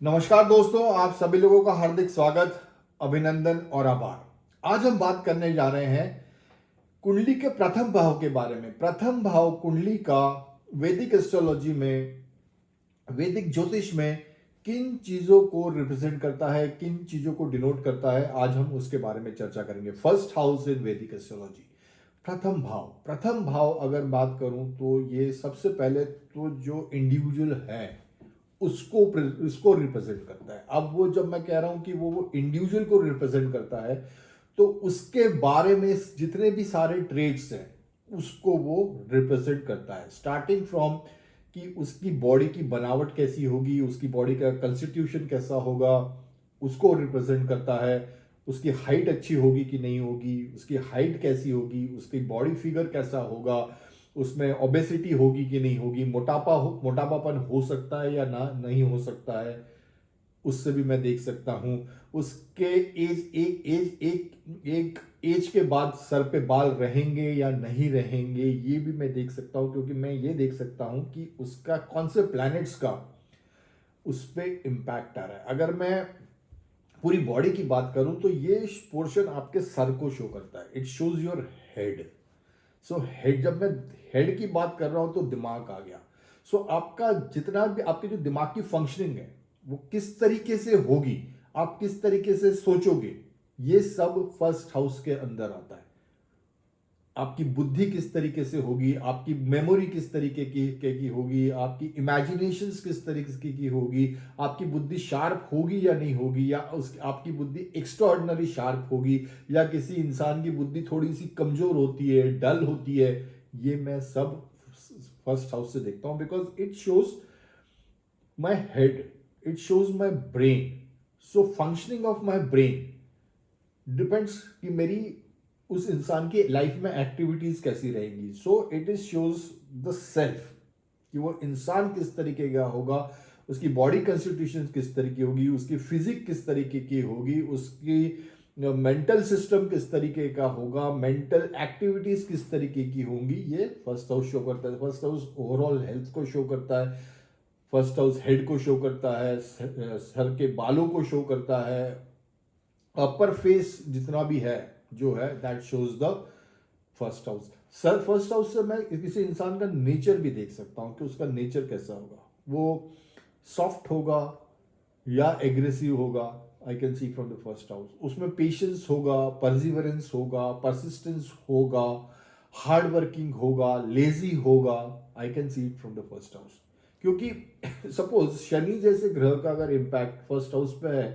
नमस्कार दोस्तों, आप सभी लोगों का हार्दिक स्वागत, अभिनंदन और आभार। आज हम बात करने जा रहे हैं कुंडली के प्रथम भाव के बारे में। प्रथम भाव कुंडली का वैदिक एस्ट्रोलॉजी में, वैदिक ज्योतिष में किन चीजों को रिप्रेजेंट करता है, किन चीजों को डिनोट करता है, आज हम उसके बारे में चर्चा करेंगे। फर्स्ट हाउस इन वैदिक एस्ट्रोलॉजी, प्रथम भाव। प्रथम भाव अगर बात करूं तो ये सबसे पहले तो जो इंडिविजुअल है उसको रिप्रेजेंट करता है। अब वो जब मैं कह रहा हूं कि वो इंडिविजुअल को रिप्रेजेंट करता है तो उसके बारे में जितने भी सारे ट्रेड्स हैं उसको वो रिप्रेजेंट करता है, स्टार्टिंग फ्रॉम कि उसकी बॉडी की बनावट कैसी होगी, उसकी बॉडी का कंस्टिट्यूशन कैसा होगा, उसको रिप्रेजेंट करता है। उसकी हाइट अच्छी होगी कि नहीं होगी, उसकी हाइट कैसी होगी, उसकी बॉडी फिगर कैसा होगा, उसमें ओबेसिटी होगी कि नहीं होगी, मोटापापन हो सकता है या ना नहीं हो सकता है, उससे भी मैं देख सकता हूं। उसके एक एज के बाद सर पे बाल रहेंगे या नहीं रहेंगे ये भी मैं देख सकता हूं, क्योंकि मैं ये देख सकता हूं कि उसका कौन से प्लैनेट्स का उस पर इम्पैक्ट आ रहा है। अगर मैं पूरी बॉडी की बात करूं तो ये पोर्शन आपके सर को शो करता है, it shows your head. So head, जब मैं हेड की बात कर रहा हूं तो दिमाग आ गया। सो आपका जितना भी आपकी जो दिमाग की फंक्शनिंग है वो किस तरीके से होगी, आप किस तरीके से सोचोगे, ये सब फर्स्ट हाउस के अंदर आता है। आपकी बुद्धि किस तरीके से होगी, आपकी मेमोरी किस तरीके की होगी, आपकी इमेजिनेशंस किस तरीके की होगी, आपकी बुद्धि शार्प होगी या नहीं होगी, या आपकी बुद्धि एक्स्ट्राऑर्डिनरी शार्प होगी, या किसी इंसान की बुद्धि थोड़ी सी कमजोर होती है, डल होती है। ये मैं सब फर्स्ट हाउस से देखता हूं, because it shows my head, it shows my brain. So functioning of my brain depends कि मेरी उस इंसान की लाइफ में एक्टिविटीज कैसी रहेंगी। So it is shows the self कि वो इंसान किस तरीके का होगा, उसकी बॉडी कंस्टिट्यूशन किस तरीके होगी, उसकी फिजिक किस तरीके की होगी, उसकी मेंटल सिस्टम किस तरीके का होगा, मेंटल एक्टिविटीज किस तरीके की होंगी। ये फर्स्ट हाउस शो करता है। फर्स्ट हाउस ओवरऑल हेल्थ को शो करता है, फर्स्ट हाउस हेड को शो करता है, सर के बालों को शो करता है, अपर फेस जितना भी है जो है that shows the first house. Sir first house से मैं किसी इंसान का नेचर भी देख सकता हूं कि उसका नेचर कैसा होगा, वो सॉफ्ट होगा या एग्रेसिव होगा। I can see from the first house उसमें पेशेंस होगा, परसिवरेंस होगा, परसिस्टेंस होगा, हार्ड वर्किंग होगा, लेजी होगा। I can see it from the first house, क्योंकि सपोज शनि जैसे ग्रह का अगर इम्पैक्ट फर्स्ट हाउस पे है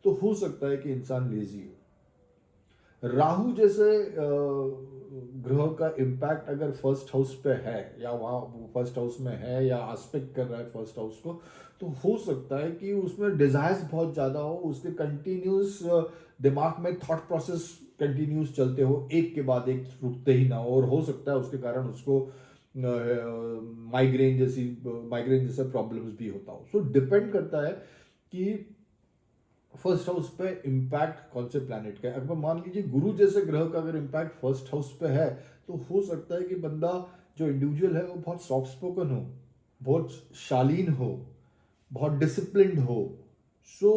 तो हो सकता है कि इंसान लेजी हो। राहु जैसे ग्रह का इम्पैक्ट अगर फर्स्ट हाउस पे है, या वहाँ फर्स्ट हाउस में है या एस्पेक्ट कर रहा है फर्स्ट हाउस को, तो हो सकता है कि उसमें डिजायर्स बहुत ज़्यादा हो, उसके कंटिन्यूस दिमाग में थॉट प्रोसेस कंटिन्यूस चलते हो, एक के बाद एक रुकते ही ना हो, और हो सकता है उसके कारण उसको माइग्रेन जैसा प्रॉब्लम्स भी होता हो। सो डिपेंड करता है कि फर्स्ट हाउस पे इम्पैक्ट कौन से प्लैनेट का है। अगर मान लीजिए गुरु जैसे ग्रह का अगर इम्पैक्ट फर्स्ट हाउस पे है तो हो सकता है कि बंदा, जो इंडिविजुअल है, वो बहुत सॉफ्ट स्पोकन हो, बहुत शालीन हो, बहुत डिसिप्लिन्ड हो। सो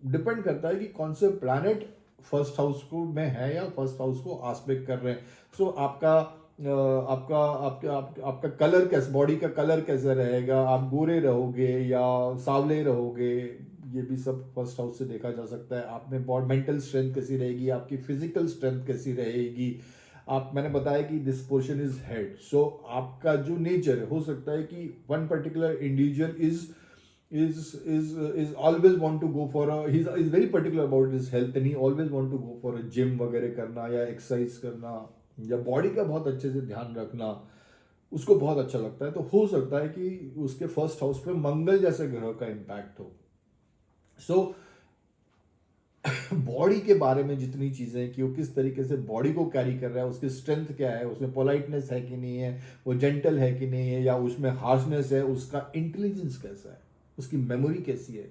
डिपेंड करता है कि कौन से प्लैनेट फर्स्ट हाउस को में है या फर्स्ट हाउस को आस्पेक्ट कर रहे हैं। सो आपका कलर कैसे, बॉडी का कलर कैसा रहेगा, आप गोरे रहोगे या सावले रहोगे, ये भी सब फर्स्ट हाउस से देखा जा सकता है। आप में बॉडी मेंटल स्ट्रेंथ कैसी रहेगी, आपकी फिजिकल स्ट्रेंथ कैसी रहेगी। आप, मैंने बताया कि दिस पोर्शन इज हेड। सो आपका जो नेचर है, हो सकता है कि one particular individual is always want to go for a, he's very particular about his health and he always want to go for a gym वगैरह करना या एक्सरसाइज करना या बॉडी का बहुत अच्छे से ध्यान रखना उसको बहुत अच्छा लगता है। तो हो सकता है कि उसके फर्स्ट हाउस पे मंगल जैसे ग्रह का इम्पैक्ट हो। सो बॉडी के बारे में जितनी चीजें कि वो किस तरीके से बॉडी को कैरी कर रहा है, उसकी स्ट्रेंथ क्या है, उसमें पोलाइटनेस है कि नहीं है, वो जेंटल है कि नहीं है, या उसमें हार्शनेस है, उसका इंटेलिजेंस कैसा है, उसकी मेमोरी कैसी है,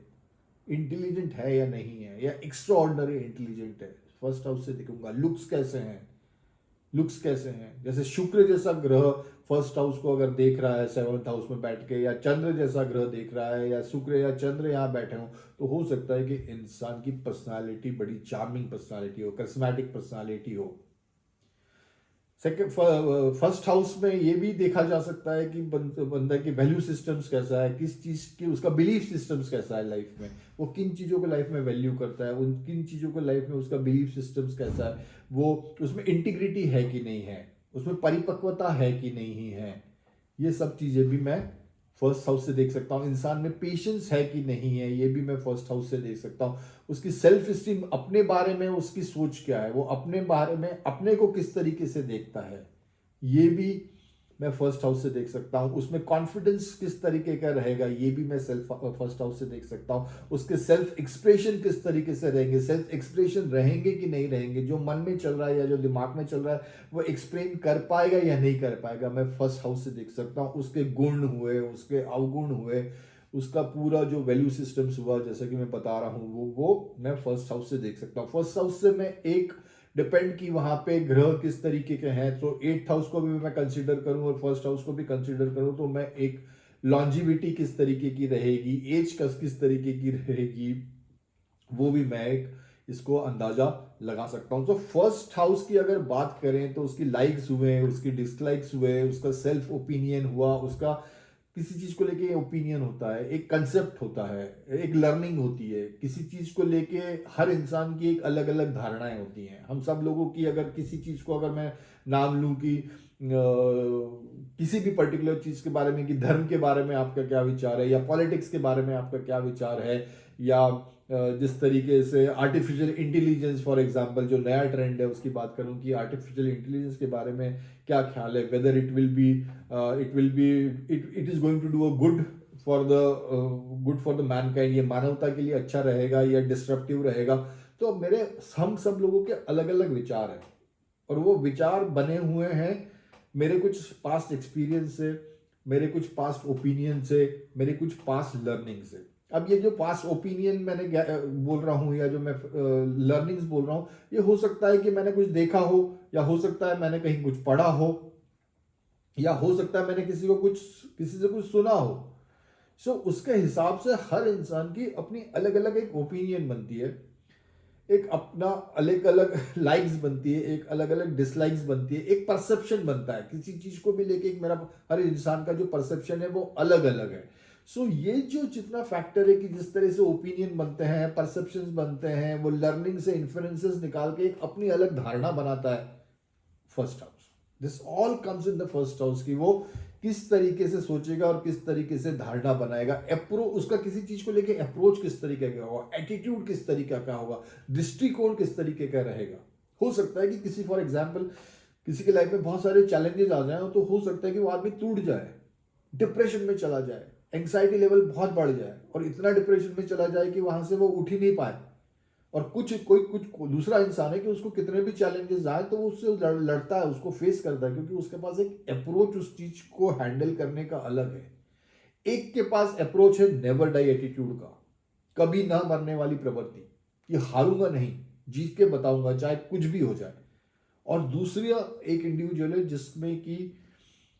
इंटेलिजेंट है या नहीं है, या एक्स्ट्रा ऑर्डनरी इंटेलिजेंट है, फर्स्ट हाउस से देखूंगा। लुक्स कैसे हैं, लुक्स कैसे हैं। जैसे शुक्र जैसा ग्रह फर्स्ट हाउस को अगर देख रहा है सेवंथ हाउस में बैठ के, या चंद्र जैसा ग्रह देख रहा है, या शुक्र या चंद्र यहाँ बैठे हों, तो हो सकता है कि इंसान की पर्सनालिटी बड़ी चार्मिंग पर्सनालिटी हो, करिस्मेटिक पर्सनालिटी हो। सेकंड फर्स्ट हाउस में ये भी देखा जा सकता है कि बंदा की वैल्यू सिस्टम्स कैसा है, किस चीज़ की उसका बिलीफ सिस्टम्स कैसा है लाइफ में, वो किन चीज़ों को लाइफ में वैल्यू करता है, उन किन चीज़ों को लाइफ में उसका बिलीफ सिस्टम्स कैसा है, वो उसमें इंटीग्रिटी है कि नहीं है, उसमें परिपक्वता है कि नहीं है। ये सब चीज़ें भी मैं फर्स्ट हाउस से देख सकता हूँ। इंसान में पेशेंस है कि नहीं है, ये भी मैं फर्स्ट हाउस से देख सकता हूँ। उसकी सेल्फ स्टीम, अपने बारे में उसकी सोच क्या है, वो अपने बारे में अपने को किस तरीके से देखता है, ये भी मैं फर्स्ट हाउस से देख सकता हूँ। उसमें कॉन्फिडेंस किस तरीके का रहेगा, ये भी मैं फर्स्ट हाउस से देख सकता हूँ। उसके सेल्फ एक्सप्रेशन किस तरीके से रहेंगे, सेल्फ एक्सप्रेशन रहेंगे कि नहीं रहेंगे, जो मन में चल रहा है या जो दिमाग में चल रहा है वो एक्सप्लेन कर पाएगा या नहीं कर पाएगा, मैं फर्स्ट हाउस से देख सकता हूँ। उसके गुण हुए, उसके अवगुण हुए, उसका पूरा जो वैल्यू सिस्टम्स हुआ, जैसा कि मैं बता रहा हूँ, वो मैं फर्स्ट हाउस से देख सकता हूँ। फर्स्ट हाउस से मैं एक डिपेंड कि वहां पे ग्रह किस तरीके के हैं, तो एट्थ हाउस को भी मैं कंसीडर करूं और फर्स्ट हाउस को भी कंसीडर करूं, तो मैं एक लॉन्जिविटी किस तरीके की रहेगी, एज किस तरीके की रहेगी, वो भी मैं एक इसको अंदाजा लगा सकता हूं। तो फर्स्ट हाउस की अगर बात करें तो उसकी लाइक्स हुए, उसकी डिसलाइक्स हुए, उसका सेल्फ ओपिनियन हुआ, उसका किसी चीज को लेके ओपिनियन होता है, एक कंसेप्ट होता है, एक लर्निंग होती है किसी चीज को लेके। हर इंसान की एक अलग अलग धारणाएं होती हैं। हम सब लोगों की, अगर किसी चीज को अगर मैं नाम लूं कि किसी भी पर्टिकुलर चीज के बारे में, कि धर्म के बारे में आपका क्या विचार है, या पॉलिटिक्स के बारे में आपका क्या विचार है, या जिस तरीके से आर्टिफिशियल इंटेलिजेंस फॉर एग्जांपल जो नया ट्रेंड है उसकी बात करूं कि आर्टिफिशियल इंटेलिजेंस के बारे में क्या ख्याल है, whether it will be it is going to do a good for the mankind, ये मानवता के लिए अच्छा रहेगा या डिस्ट्रप्टिव रहेगा। तो हम सब लोगों के अलग अलग विचार हैं, और वो विचार बने हुए हैं मेरे कुछ पास्ट एक्सपीरियंस से, मेरे कुछ पास्ट ओपिनियन से, मेरे कुछ पास्ट लर्निंग से। अब ये जो पास्ट ओपिनियन मैंने बोल रहा हूँ, या जो मैं लर्निंग्स बोल रहा हूँ, ये हो सकता है कि मैंने कुछ देखा हो, या हो सकता है मैंने कहीं कुछ पढ़ा हो, या हो सकता है मैंने किसी से कुछ सुना हो। सो उसके हिसाब से हर इंसान की अपनी अलग अलग एक ओपिनियन बनती है, एक अपना अलग अलग लाइक्स बनती है, एक अलग अलग डिसलाइक्स बनती है, एक परसेप्शन बनता है किसी चीज को भी लेके। एक मेरा हर इंसान का जो परसेप्शन है वो अलग अलग है। सो ये जो जितना फैक्टर है कि जिस तरह से ओपिनियन बनते हैं, परसेप्शंस बनते हैं, वो लर्निंग से इन्फ्लुएंसेस निकाल के एक अपनी अलग धारणा बनाता है first house. This all comes in the first house की वो किस तरीके से सोचेगा और किस तरीके से धारणा बनाएगा, उसका किसी चीज को लेके अप्रोच किस तरीके का होगा, एटीट्यूड किस तरीके का होगा, दृष्टिकोण किस तरीके का रहेगा। हो सकता है कि किसी फॉर एग्जाम्पल किसी के लाइफ में बहुत सारे चैलेंजेस आ जाए, तो हो सकता है कि वो आदमी टूट जाए, डिप्रेशन में चला जाए, एंग्जाइटी लेवल बहुत बढ़ जाए, और इतना डिप्रेशन में चला जाए कि वहां से वो उठ ही नहीं पाए। और कुछ दूसरा इंसान है कि उसको कितने भी चैलेंजेस आए तो वो उससे लड़ता है, उसको फेस करता है, क्योंकि उसके पास एक अप्रोच उस चीज को हैंडल करने का अलग है। एक के पास अप्रोच है नेवर डाई एटीट्यूड का, कभी ना मरने वाली प्रवृत्ति, कि हारूंगा नहीं, जीत के बताऊंगा चाहे कुछ भी हो जाए। और दूसरा एक इंडिविजुअल है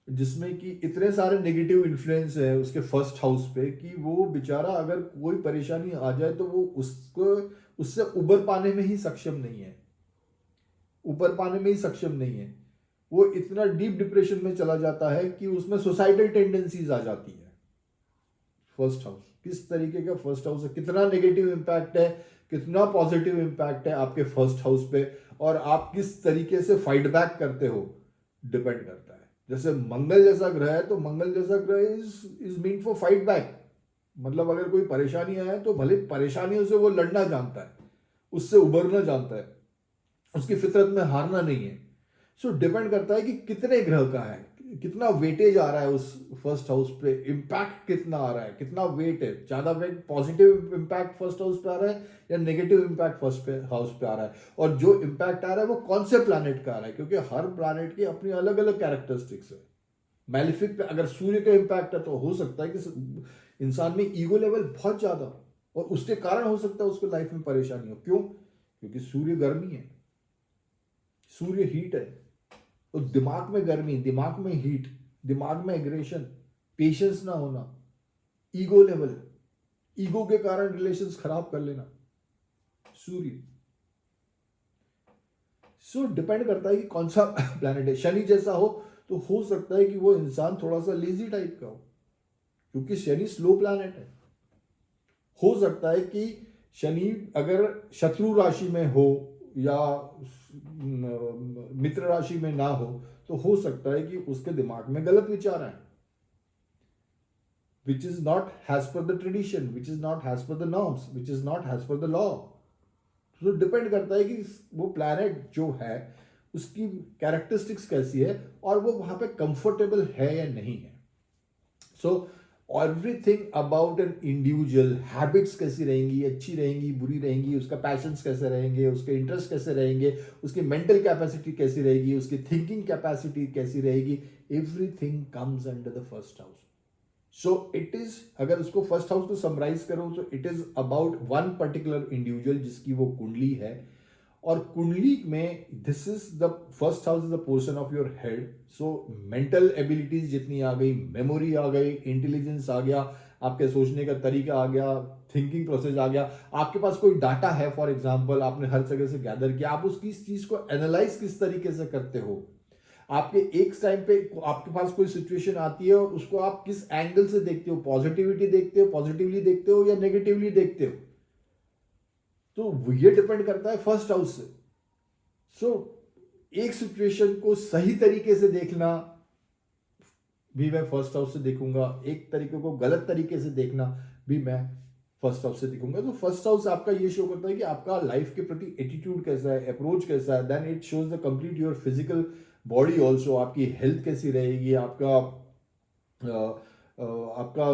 जिसमें कि इतने सारे नेगेटिव इन्फ्लुएंस है उसके फर्स्ट हाउस पे कि वो बेचारा अगर कोई परेशानी आ जाए तो वो उससे उबर पाने में ही सक्षम नहीं है, ऊपर पाने में ही सक्षम नहीं है। वो इतना डीप डिप्रेशन में चला जाता है कि उसमें सुसाइडल टेंडेंसीज आ जाती है। फर्स्ट हाउस किस तरीके का फर्स्ट हाउस है, कितना नेगेटिव इंपैक्ट है, कितना पॉजिटिव इंपैक्ट है आपके फर्स्ट हाउस पे, और आप किस तरीके से फाइट बैक करते हो, डिपेंड करता है। जैसे मंगल जैसा ग्रह है, तो मंगल जैसा ग्रह is mean for fight back. मतलब अगर कोई परेशानी आए तो भले परेशानियों से वो लड़ना जानता है, उससे उबरना जानता है, उसकी फितरत में हारना नहीं है। सो डिपेंड करता है कि कितने ग्रह का है, कितना वेटेज आ रहा है उस फर्स्ट हाउस पे, इम्पैक्ट कितना आ रहा है, कितना वेट है, ज्यादा weight positive impact first house पे आ रहा है या नेगेटिव इम्पैक्ट फर्स्ट हाउस पे आ रहा है, और जो इम्पैक्ट आ रहा है वो कौन से प्लैनेट का आ रहा है, क्योंकि हर प्लैनेट की अपनी अलग अलग कैरेक्टरिस्टिक्स है। मैलिफिक पे अगर सूर्य का इम्पैक्ट है तो हो सकता है कि इंसान में ईगो लेवल बहुत ज्यादा, और उसके कारण हो सकता है उसको लाइफ में परेशानी हो। क्यों? क्योंकि सूर्य गर्मी है, सूर्य हीट है, तो दिमाग में गर्मी, दिमाग में हीट, दिमाग में एग्रेशन, पेशेंस ना होना, ईगो लेवल, ईगो के कारण रिलेशंस खराब कर लेना, सूर्य। सो डिपेंड करता है कि कौन सा प्लैनेट है। शनि जैसा हो सकता है कि वो इंसान थोड़ा सा लेजी टाइप का हो, क्योंकि शनि स्लो प्लैनेट है। हो सकता है कि शनि अगर शत्रु राशि में हो या मित्र राशि में ना तो हो सकता है कि उसके दिमाग में गलत विचार आए, which is not has per the tradition, which is not has per the norms, which is not has per the law. तो डिपेंड करता है कि वो प्लैनेट जो है उसकी कैरेक्टरिस्टिक्स कैसी है और वो वहां पे कंफर्टेबल है या नहीं है। So everything about an individual, habits कैसी रहेंगी, अच्छी रहेंगी, बुरी रहेंगी, उसका पैशंस कैसे रहेंगे, उसके इंटरेस्ट कैसे रहेंगे, उसकी मेंटल कैपेसिटी कैसी रहेगी, उसकी थिंकिंग कैपेसिटी कैसी रहेगी, everything comes under the first house. So it is, अगर उसको फर्स्ट हाउस को समराइज करो तो it is about one particular individual जिसकी वो कुंडली है। और कुंडली में this is the first house is the portion of your head. So mental abilities जितनी आ गई, मेमोरी आ गई, इंटेलिजेंस आ गया, आपके सोचने का तरीका आ गया, थिंकिंग प्रोसेस आ गया, आपके पास कोई डाटा है फॉर एग्जांपल आपने हर जगह से गैदर किया, आप उसकी इस चीज को एनालाइज किस तरीके से करते हो, आपके एक टाइम पे आपके पास कोई सिचुएशन आती है और उसको आप किस एंगल से देखते हो, पॉजिटिविटी देखते हो, पॉजिटिवली देखते हो या नेगेटिवली देखते हो, तो ये डिपेंड करता है फर्स्ट हाउस से। सो एक सिचुएशन को सही तरीके से देखना भी मैं फर्स्ट हाउस से देखूंगा, एक तरीके को गलत तरीके से देखना भी मैं फर्स्ट हाउस से देखूंगा। तो फर्स्ट हाउस आपका ये शो करता है कि आपका लाइफ के प्रति एटीट्यूड कैसा है, अप्रोच कैसा है। Then it shows the complete your physical body also, आपकी हेल्थ कैसी रहेगी, आपका आपका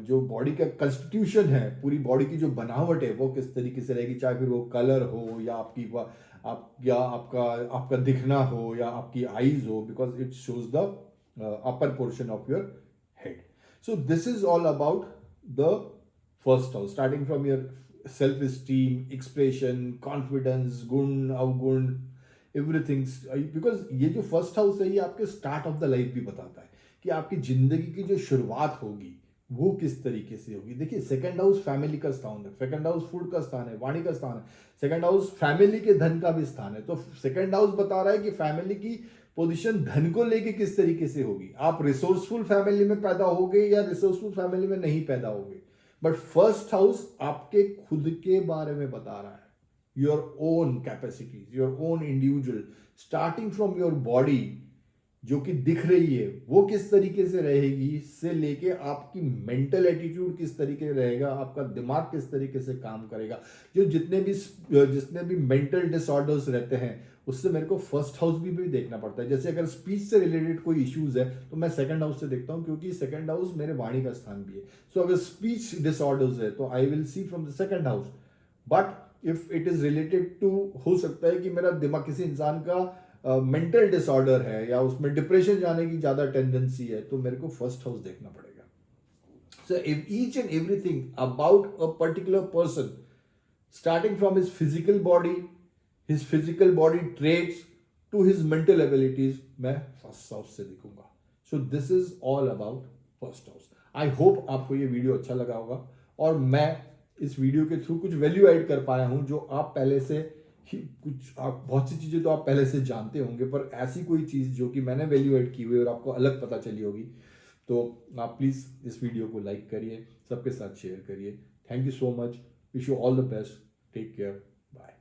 जो बॉडी का कंस्टिट्यूशन है, पूरी बॉडी की जो बनावट है वो किस तरीके से रहेगी, चाहे फिर वो कलर हो या आपका आपका दिखना हो या आपकी आईज हो, because it shows the upper portion of your head. So this is all about the first house, starting from your self esteem, expression, confidence, गुण अवगुण, एवरीथिंग। बिकॉज ये जो फर्स्ट हाउस है ये आपके स्टार्ट ऑफ द लाइफ भी बताता है कि आपकी जिंदगी की जो शुरुआत होगी वो किस तरीके से होगी। देखिए सेकंड हाउस फैमिली का स्थान है, सेकंड हाउस फूड का स्थान है, वाणी का स्थान है, सेकंड हाउस फैमिली के धन का भी स्थान है। तो सेकंड हाउस बता रहा है कि फैमिली की पोजीशन धन को लेके किस तरीके से होगी, आप रिसोर्सफुल फैमिली में पैदा होगे या रिसोर्सफुल फैमिली में नहीं पैदा होगे। बट फर्स्ट हाउस आपके खुद के बारे में बता रहा है, your own capacities, your own individual, starting from your body जो कि दिख रही है वो किस तरीके से रहेगी, से लेके आपकी मेंटल एटीट्यूड किस तरीके से रहेगा, आपका दिमाग किस तरीके से काम करेगा। जो जितने भी मेंटल डिसऑर्डर्स रहते हैं उससे मेरे को फर्स्ट हाउस भी देखना पड़ता है। जैसे अगर स्पीच से रिलेटेड कोई इश्यूज है तो मैं सेकंड हाउस से देखता हूँ, क्योंकि सेकंड हाउस मेरे वाणी का स्थान भी है। सो अगर स्पीच डिसऑर्डर्स है तो I will see from the second house. But if it is related to, हो सकता है कि मेरा दिमाग, किसी इंसान का मेंटल डिसऑर्डर है या उसमें डिप्रेशन जाने की ज्यादा टेंडेंसी है, तो मेरे को फर्स्ट हाउस देखना पड़ेगा। So each and everything about a particular person, starting from his physical body, his physical body traits to his mental abilities, मैं फर्स्ट हाउस से देखूंगा। So this is all about first house. I hope आपको ये video अच्छा लगा होगा और मैं इस वीडियो के थ्रू कुछ वैल्यू ऐड कर पाया हूं, जो आप पहले से ही कुछ, आप बहुत सी चीज़ें तो आप पहले से जानते होंगे, पर ऐसी कोई चीज़ जो कि मैंने वैल्यू ऐड की हुई और आपको अलग पता चली होगी, तो आप प्लीज़ इस वीडियो को लाइक करिए, सबके साथ शेयर करिए। Thank you so much, wish you all the best, take care, bye.